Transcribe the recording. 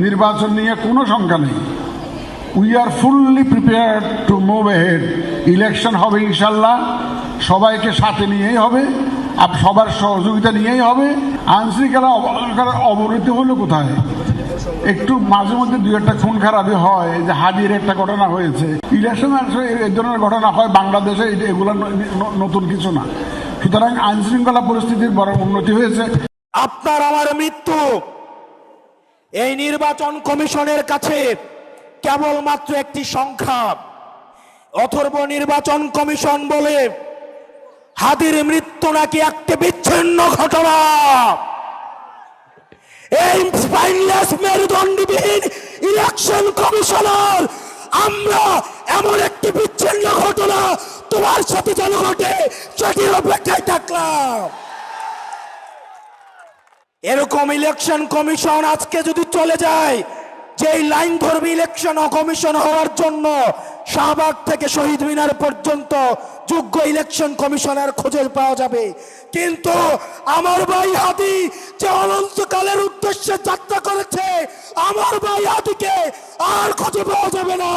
নির্বাচন নিয়ে কোনো শঙ্কা নেই। We are fully prepared to move ahead. Election হবে ইনশাল্লাহ, সবাইকে সাথে নিয়েই হবে, সবার সহযোগিতা নিয়েই হবে। আইনশৃঙ্খলা অবনতি হলো কোথায়? একটু মাঝে মধ্যে দুই একটা খুন খারাপি হয়, যে হাদির একটা ঘটনা হয়েছে। ইলেকশন এই ধরনের ঘটনা হয় বাংলাদেশে, এগুলো নতুন কিছু না। সুতরাং আইনশৃঙ্খলা পরিস্থিতির বড় উন্নতি হয়েছে। আপনার আমার মৃত্যু এই নির্বাচন কমিশনের কাছে কেবলমাত্র একটি সংখ্যা। অথর্ব নির্বাচন কমিশন বলে হাদির মৃত্যু নাকি একটি বিচ্ছিন্ন ঘটনা। এই স্পাইনলেস মেরুদণ্ডবিহীন ইলেকশন কমিশনার, আমরা এমন একটি বিচ্ছিন্ন ঘটনা তোমার সাথে যেন ঘটে সেটির অপেক্ষায় থাকলাম। এরকম ইলেকশন কমিশন আজকে যদি চলে যায়, যে লাইন ধর্মী ইলেকশন কমিশন হওয়ার জন্য শাহবাগ থেকে শহীদ মিনার পর্যন্ত যোগ্য ইলেকশন কমিশনার খুঁজে পাওয়া যাবে, কিন্তু আমার ভাই হাদি যে অনন্তকালের উদ্দেশ্যে যাত্রা করেছে, আমার ভাই হাদিকে আর খুঁজে পাওয়া যাবে না।